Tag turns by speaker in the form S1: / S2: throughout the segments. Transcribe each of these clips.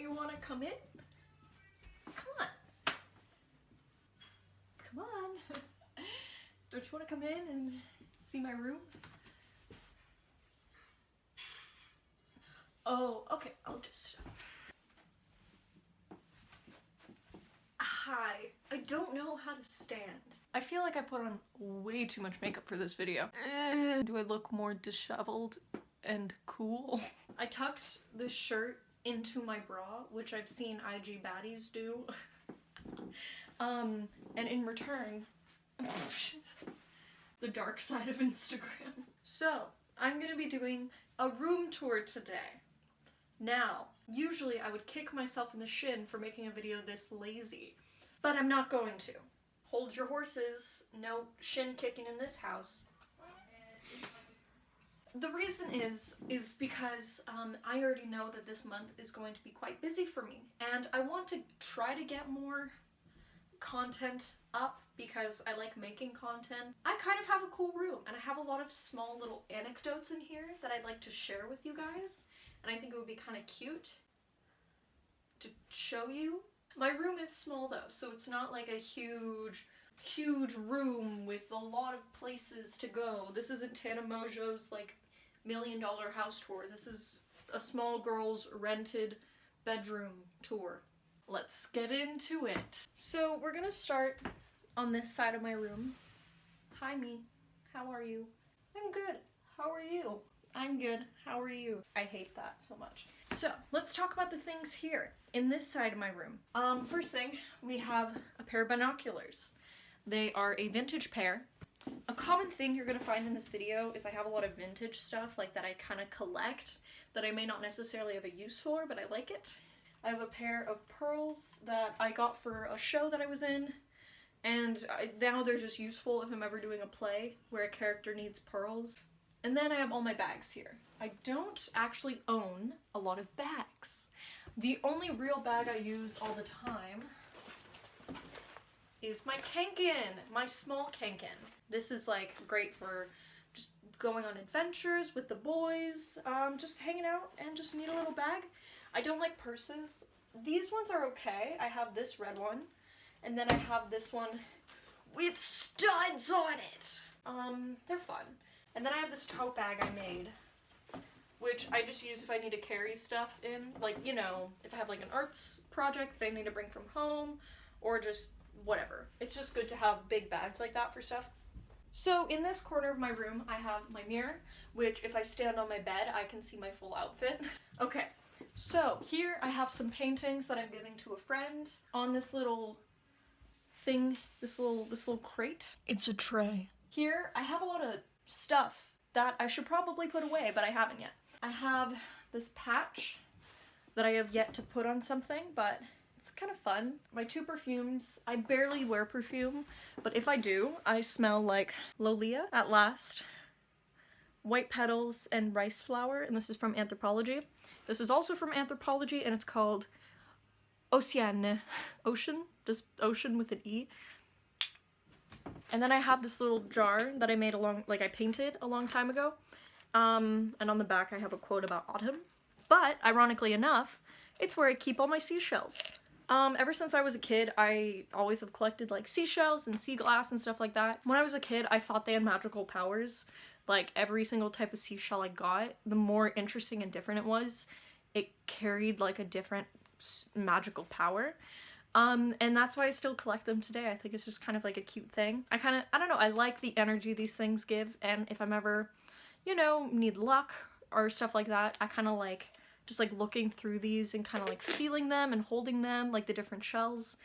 S1: you want to come in? Come on. Come on. Don't you want to come in and see my room? Oh, okay, I'll just... Hi, I don't know how to stand. I feel like I put on way too much makeup for this video. Do I look more disheveled and cool? I tucked this shirt into my bra, which I've seen IG baddies do. And in return, the dark side of Instagram. So, I'm gonna be doing a room tour today. Now, usually I would kick myself in the shin for making a video this lazy, but I'm not going to. Hold your horses, no shin kicking in this house. The reason is because I already know that this month is going to be quite busy for me, and I want to try to get more content up because I like making content. I kind of have a cool room, and I have a lot of small little anecdotes in here that I'd like to share with you guys, and I think it would be kind of cute to show you. My room is small though, so it's not like a huge room with a lot of places to go. This isn't Tana Mojo's like $1 million house tour. This is a small girl's rented bedroom tour. Let's get into it. So we're gonna start on this side of my room. Hi me, how are you? I'm good, how are you? I'm good, how are you? I hate that so much. So let's talk about the things here in this side of my room. First thing, we have a pair of binoculars. They are a vintage pair. A common thing you're gonna find in this video is I have a lot of vintage stuff like that I kind of collect that I may not necessarily have a use for, but I like it. I have a pair of pearls that I got for a show that I was in, and now they're just useful if I'm ever doing a play where a character needs pearls. And then I have all my bags here. I don't actually own a lot of bags. The only real bag I use all the time is my Kanken, my small Kanken. This is like great for just going on adventures with the boys, just hanging out and just need a little bag. I don't like purses. These ones are okay. I have this red one, and then I have this one with studs on it. They're fun. And then I have this tote bag I made, which I just use if I need to carry stuff in, like, you know, if I have like an arts project that I need to bring from home, or just whatever. It's just good to have big bags like that for stuff. So in this corner of my room, I have my mirror, which if I stand on my bed, I can see my full outfit. Okay, so here I have some paintings that I'm giving to a friend on this little thing, this little crate. It's a tray. Here I have a lot of stuff that I should probably put away, but I haven't yet. I have this patch that I have yet to put on something, but it's kind of fun. My 2 perfumes. I barely wear perfume, but if I do, I smell like Lolita at Last, White Petals, and Rice Flower, and this is from Anthropology. This is also from Anthropology, and it's called Oceane. Ocean? Just ocean with an E. And then I have this little jar that I made I painted a long time ago. And on the back I have a quote about autumn. But, ironically enough, it's where I keep all my seashells. Ever since I was a kid, I always have collected like seashells and sea glass and stuff like that. When I was a kid, I thought they had magical powers. Like every single type of seashell I got, the more interesting and different it was, it carried like a different magical power. And that's why I still collect them today. I think it's just kind of like a cute thing. I don't know, I like the energy these things give, and if I'm ever, you know, need luck or stuff like that, I kind of like just like looking through these and kind of like feeling them and holding them, like the different shells.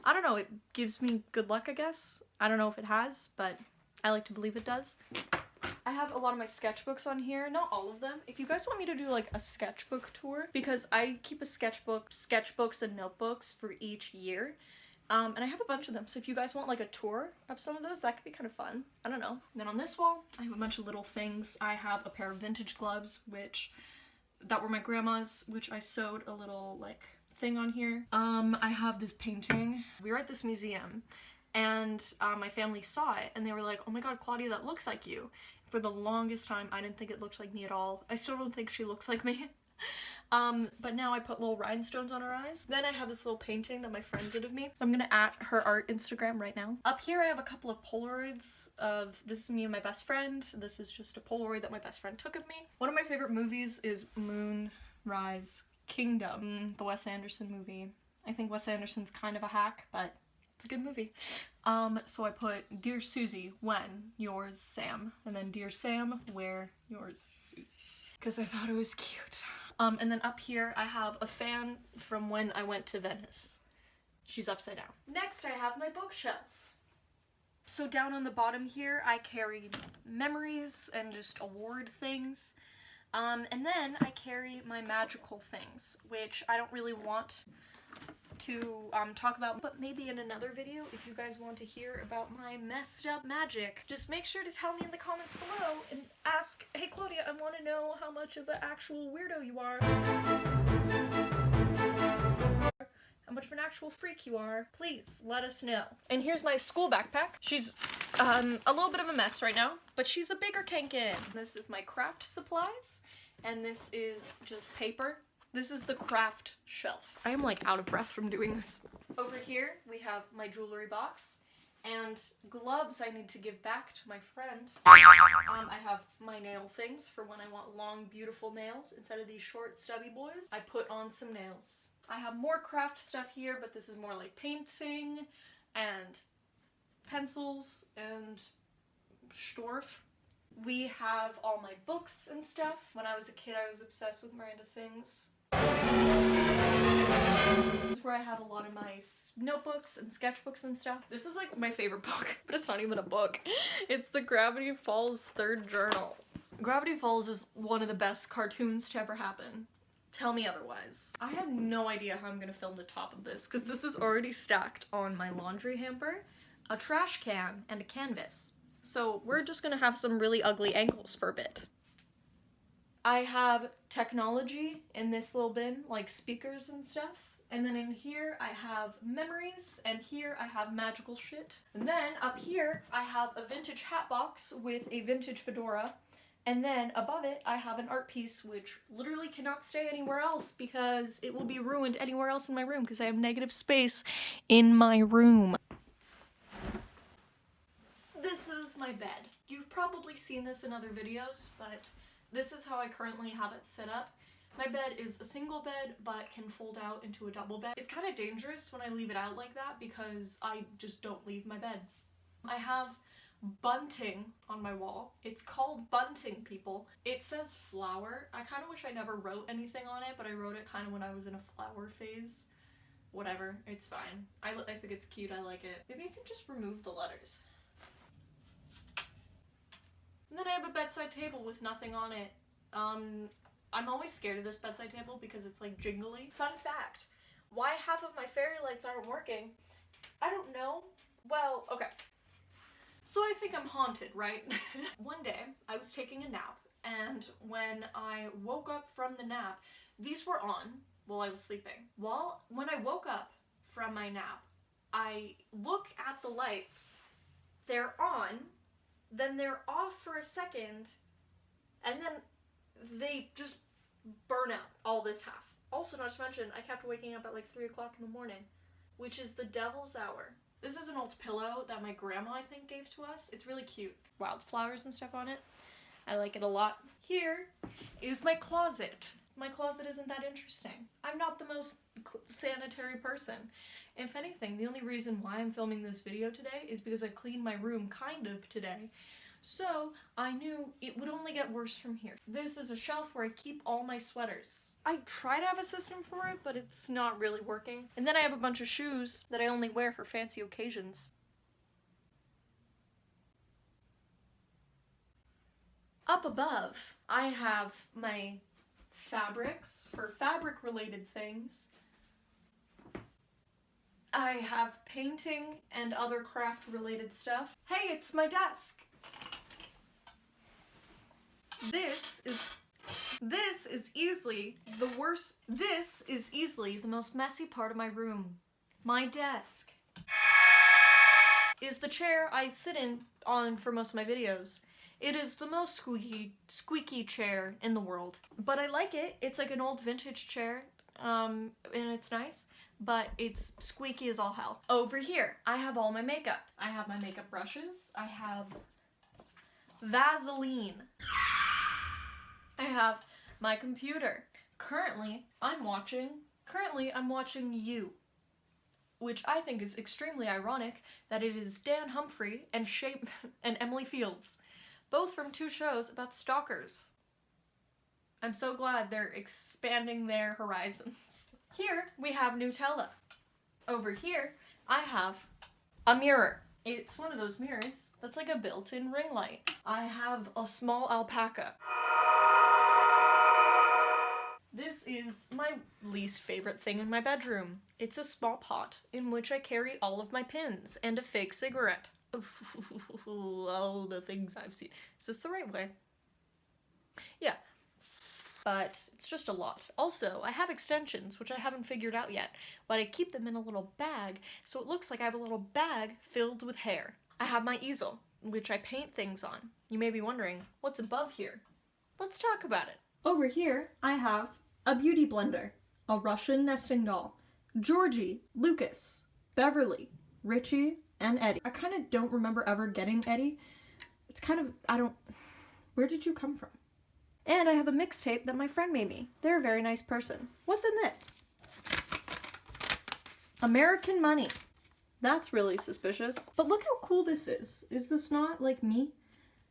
S1: I don't know, it gives me good luck, I guess. I don't know if it has, but I like to believe it does. I have a lot of my sketchbooks on here, not all of them. If you guys want me to do like a sketchbook tour, because I keep a sketchbooks and notebooks for each year, and I have a bunch of them, so if you guys want like a tour of some of those, that could be kind of fun. I don't know. And then on this wall, I have a bunch of little things. I have a pair of vintage gloves, that were my grandma's, which I sewed a little like thing on here. I have this painting. We were at this museum, and my family saw it, and they were like, oh my god, Claudia, that looks like you. For the longest time, I didn't think it looked like me at all. I still don't think she looks like me. But now I put little rhinestones on her eyes. Then I have this little painting that my friend did of me. I'm gonna at her art Instagram right now. Up here I have a couple of Polaroids of, this is me and my best friend. This is just a Polaroid that my best friend took of me. One of my favorite movies is Moonrise Kingdom, the Wes Anderson movie. I think Wes Anderson's kind of a hack, but it's a good movie. So I put, Dear Susie, when, yours, Sam. And then Dear Sam, where, yours, Susie. Because I thought it was cute. And then up here I have a fan from when I went to Venice. She's upside down. Next I have my bookshelf. So down on the bottom here I carry memories and just award things. And then I carry my magical things, which I don't really want to talk about, but maybe in another video if you guys want to hear about my messed up magic. Just make sure to tell me in the comments below and ask, hey Claudia, I want to know how much of an actual weirdo you are. How much of an actual freak you are. Please let us know. And here's my school backpack. She's a little bit of a mess right now, but she's a bigger kankin. This is my craft supplies, and this is just paper. This is the craft shelf. I am like out of breath from doing this. Over here we have my jewelry box and gloves I need to give back to my friend. I have my nail things for when I want long beautiful nails instead of these short stubby boys. I put on some nails. I have more craft stuff here, but this is more like painting and pencils and Storf. We have all my books and stuff. When I was a kid I was obsessed with Miranda Sings. This is where I have a lot of my notebooks and sketchbooks and stuff. This is like my favorite book, but it's not even a book. It's the Gravity Falls third journal. Gravity Falls is one of the best cartoons to ever happen. Tell me otherwise. I have no idea how I'm gonna film the top of this because this is already stacked on my laundry hamper, a trash can, and a canvas. So we're just gonna have some really ugly angles for a bit. I have technology in this little bin, like speakers and stuff. And then in here I have memories, and here I have magical shit. And then up here I have a vintage hat box with a vintage fedora. And then above it I have an art piece which literally cannot stay anywhere else because it will be ruined anywhere else in my room because I have negative space in my room. This is my bed. You've probably seen this in other videos, but this is how I currently have it set up. My bed is a single bed, but can fold out into a double bed. It's kind of dangerous when I leave it out like that because I just don't leave my bed. I have bunting on my wall. It's called bunting, people. It says flower. I kind of wish I never wrote anything on it, but I wrote it kind of when I was in a flower phase. Whatever, it's fine. I think it's cute, I like it. Maybe I can just remove the letters. And then I have a bedside table with nothing on it. I'm always scared of this bedside table because it's like jingly. Fun fact, why half of my fairy lights aren't working? I don't know. Well, okay. So I think I'm haunted, right? One day, I was taking a nap, and when I woke up from the nap, these were on while I was sleeping. When I woke up from my nap, I look at the lights, they're on, then they're off for a second, and then they just burn out all this half. Also, not to mention, I kept waking up at like 3 o'clock in the morning, which is the devil's hour. This is an old pillow that my grandma, I think, gave to us. It's really cute. Wildflowers and stuff on it. I like it a lot. Here is my closet. My closet isn't that interesting. I'm not the most sanitary person. If anything, the only reason why I'm filming this video today is because I cleaned my room kind of today. So I knew it would only get worse from here. This is a shelf where I keep all my sweaters. I try to have a system for it, but it's not really working. And then I have a bunch of shoes that I only wear for fancy occasions. Up above, I have my fabrics for fabric related things. I have painting and other craft related stuff. Hey, it's my desk! This is easily the worst. This is easily the most messy part of my room. My desk is the chair I sit on for most of my videos. It is the most squeaky chair in the world. But I like it. It's like an old vintage chair, and it's nice, but it's squeaky as all hell. Over here, I have all my makeup. I have my makeup brushes. I have Vaseline. I have my computer. Currently, I'm watching You, which I think is extremely ironic that it is Dan Humphrey and and Emily Fields, both from two shows about stalkers. I'm so glad they're expanding their horizons. Here we have Nutella. Over here, I have a mirror. It's one of those mirrors that's like a built-in ring light. I have a small alpaca. This is my least favorite thing in my bedroom. It's a small pot in which I carry all of my pins and a fake cigarette. All the things I've seen. Is this the right way? Yeah. But it's just a lot. Also, I have extensions, which I haven't figured out yet, but I keep them in a little bag, so it looks like I have a little bag filled with hair. I have my easel, which I paint things on. You may be wondering, what's above here? Let's talk about it. Over here, I have a beauty blender, a Russian nesting doll, Georgie, Lucas, Beverly, Richie, and Eddie. I kind of don't remember ever getting Eddie. It's kind of, where did you come from? And I have a mixtape that my friend made me. They're a very nice person. What's in this? American Money. That's really suspicious. But look how cool this is. Is this not like me?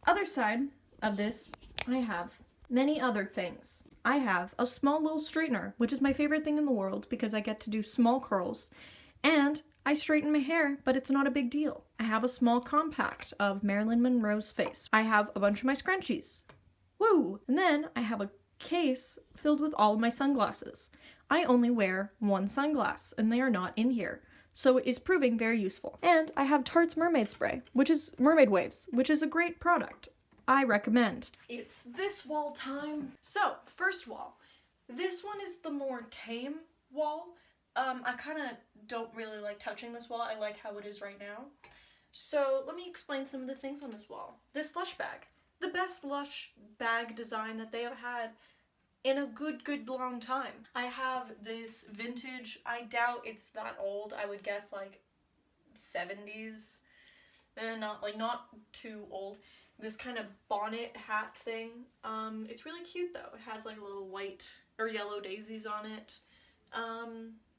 S1: Other side of this, I have many other things. I have a small little straightener, which is my favorite thing in the world because I get to do small curls. And I straighten my hair, but it's not a big deal. I have a small compact of Marilyn Monroe's face. I have a bunch of my scrunchies. Woo! And then I have a case filled with all of my sunglasses. I only wear one sunglass, and they are not in here. So it is proving very useful. And I have Tarte's Mermaid Spray, which is Mermaid Waves, which is a great product. I recommend. It's this wall time. So, first wall. This one is the more tame wall. I kind of don't really like touching this wall. I like how it is right now. So, let me explain some of the things on this wall. This Lush bag. The best Lush bag design that they have had in a good long time. I have this vintage, I doubt it's that old, I would guess like 70s, not too old. This kind of bonnet hat thing. It's really cute though. It has like little white or yellow daisies on it.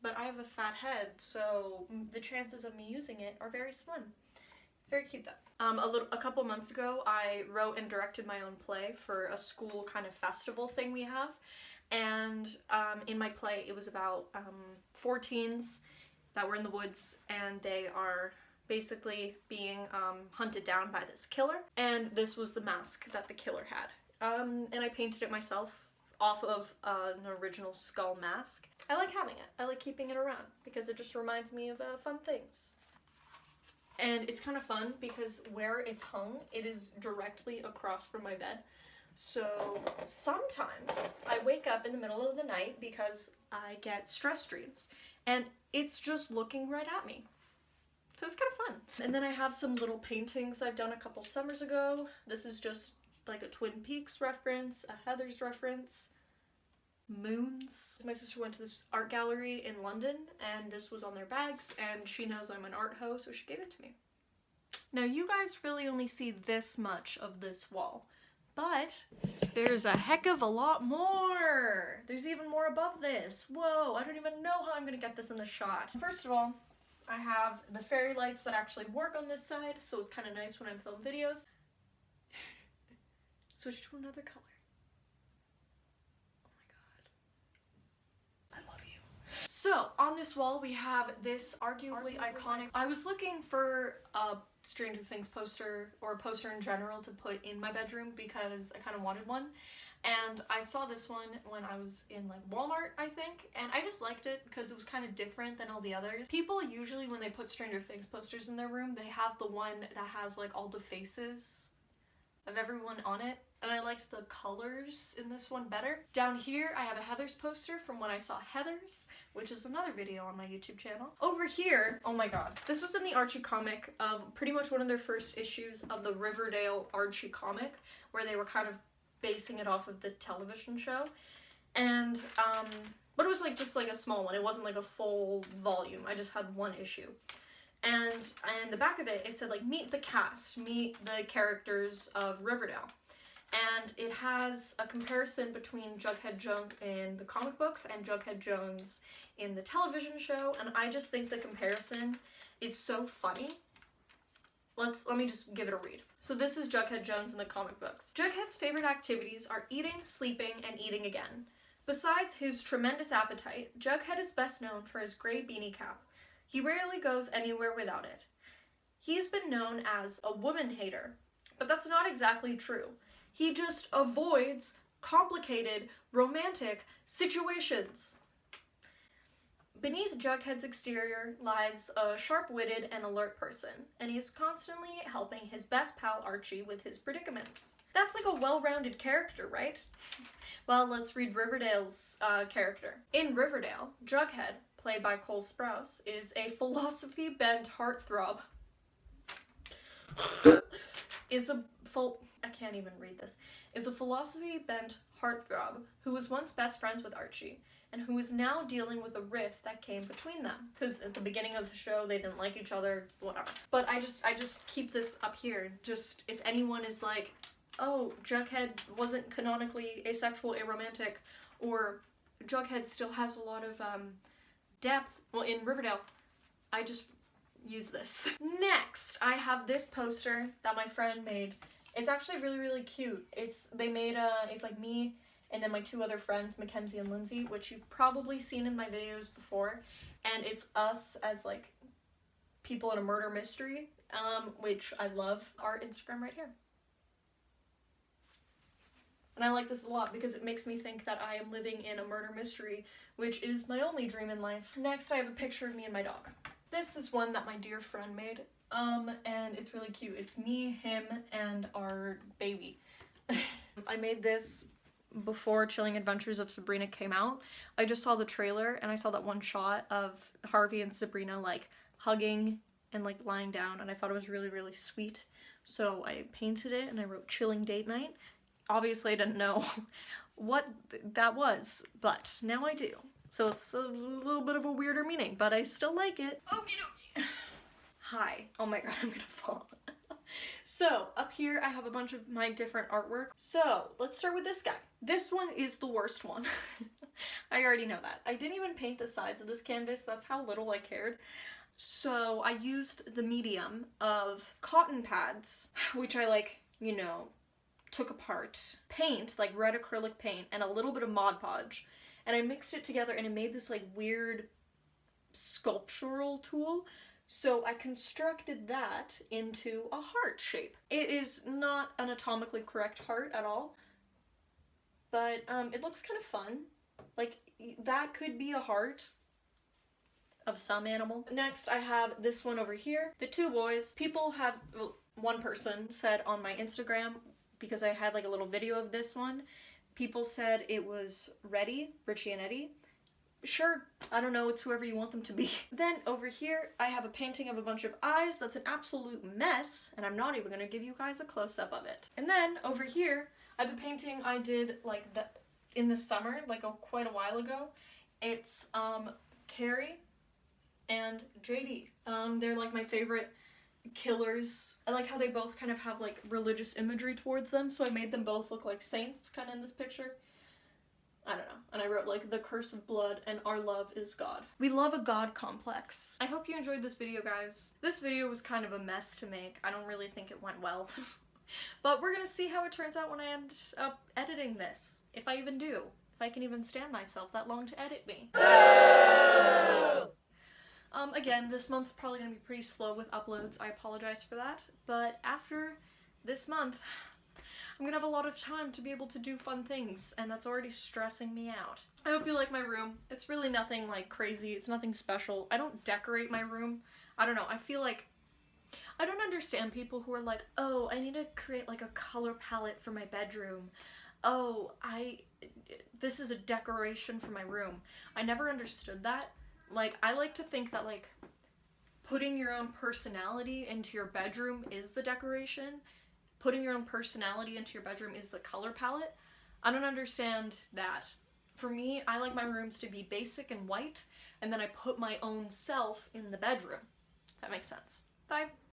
S1: But I have a fat head, so the chances of me using it are very slim. It's very cute though. A couple months ago, I wrote and directed my own play for a school kind of festival thing we have. And in my play, it was about 4 teens that were in the woods, and they are basically being hunted down by this killer. And this was the mask that the killer had. And I painted it myself off of an original skull mask. I like having it. I like keeping it around because it just reminds me of fun things. And it's kind of fun because where it's hung, it is directly across from my bed. So sometimes I wake up in the middle of the night because I get stress dreams and it's just looking right at me. So it's kind of fun. And then I have some little paintings I've done a couple summers ago. This is just like a Twin Peaks reference, a Heather's reference, moons. My sister went to this art gallery in London and this was on their bags and she knows I'm an art hoe, so she gave it to me. Now you guys really only see this much of this wall, but there's a heck of a lot more. There's even more above this. Whoa, I don't even know how I'm gonna get this in the shot. First of all, I have the fairy lights that actually work on this side, so it's kind of nice when I'm filming videos. Switch to another color. Oh my god. I love you. So, on this wall we have this arguably iconic... I was looking for a Stranger Things poster, or a poster in general, to put in my bedroom because I kind of wanted one. And I saw this one when I was in like Walmart, I think, and I just liked it because it was kind of different than all the others. People usually, when they put Stranger Things posters in their room, they have the one that has like all the faces of everyone on it. and I liked the colors in this one better. Down here, I have a Heathers poster from when I saw Heathers, which is another video on my YouTube channel. Over here, oh my god, this was in the Archie comic of pretty much one of their first issues of the Riverdale Archie comic, where they were kind of basing it off of the television show. And, but it was like just like a small one. It wasn't like a full volume. I just had one issue. And in the back of it, it said like, meet the cast, meet the characters of Riverdale. And it has a comparison between Jughead Jones in the comic books and Jughead Jones in the television show, and I just think the comparison is so funny. Let me just give it a read. So this is Jughead Jones in the comic books. Jughead's favorite activities are eating, sleeping, and eating again. Besides his tremendous appetite, Jughead is best known for his gray beanie cap. He rarely goes anywhere without it. He's been known as a woman hater, but that's not exactly true. He just avoids complicated, romantic situations. Beneath Jughead's exterior lies a sharp-witted and alert person, and he's constantly helping his best pal Archie with his predicaments. That's like a well-rounded character, right? Well, let's read Riverdale's character. In Riverdale, Jughead, played by Cole Sprouse, is a philosophy-bent heartthrob. I can't even read this. Is a philosophy-bent heartthrob who was once best friends with Archie, and who is now dealing with a rift that came between them. Because at the beginning of the show, they didn't like each other, whatever. But I just keep this up here, just if anyone is like, oh, Jughead wasn't canonically asexual, aromantic, or Jughead still has a lot of depth, well, in Riverdale, I just use this. Next, I have this poster that my friend made. It's actually really, really cute. It's like me and then my two other friends, Mackenzie and Lindsay, which you've probably seen in my videos before. And it's us as like people in a murder mystery, which I love. Our Instagram right here. And I like this a lot because it makes me think that I am living in a murder mystery, which is my only dream in life. Next, I have a picture of me and my dog. This is one that my dear friend made, and it's really cute. It's me, him, and our baby. I made this before Chilling Adventures of Sabrina came out. I just saw the trailer, and I saw that one shot of Harvey and Sabrina, like, hugging and, like, lying down, and I thought it was really, really sweet. So I painted it, and I wrote Chilling Date Night. Obviously, I didn't know what that was, but now I do. So it's a little bit of a weirder meaning, but I still like it. Okie dokie. Hi. Oh my god, I'm gonna fall. So, up here I have a bunch of my different artwork. So, let's start with this guy. This one is the worst one. I already know that. I didn't even paint the sides of this canvas. That's how little I cared. So, I used the medium of cotton pads, which I like, you know, took apart, paint, like red acrylic paint, and a little bit of Mod Podge. And I mixed it together and it made this like weird sculptural tool. So I constructed that into a heart shape. It is not an anatomically correct heart at all, but it looks kind of fun. Like, that could be a heart of some animal. Next, I have this one over here. The two boys. People have, well, one person said on my Instagram, because I had like a little video of this one, people said it was Reddy, Richie and Eddie. Sure, I don't know, it's whoever you want them to be. Then over here, I have a painting of a bunch of eyes that's an absolute mess, and I'm not even gonna give you guys a close-up of it. And then over here, I have a painting I did like in the summer, like quite a while ago. It's Carrie and JD. They're like my favorite killers. I like how they both kind of have like religious imagery towards them, so I made them both look like saints kind of in this picture. I don't know. And I wrote like, the curse of blood and our love is God. We love a God complex. I hope you enjoyed this video, guys. This video was kind of a mess to make. I don't really think it went well. But we're gonna see how it turns out when I end up editing this. If I even do. If I can even stand myself that long to edit me. Again, this month's probably gonna be pretty slow with uploads. I apologize for that. But after this month, I'm gonna have a lot of time to be able to do fun things, and that's already stressing me out. I hope you like my room. It's really nothing like crazy. It's nothing special. I don't decorate my room. I don't know. I feel like I don't understand people who are like, oh, I need to create like a color palette for my bedroom. Oh, this is a decoration for my room. I never understood that. Like, I like to think that like putting your own personality into your bedroom is the decoration. Putting your own personality into your bedroom is the color palette. I don't understand that. For me, I like my rooms to be basic and white, and then I put my own self in the bedroom. That makes sense. Bye.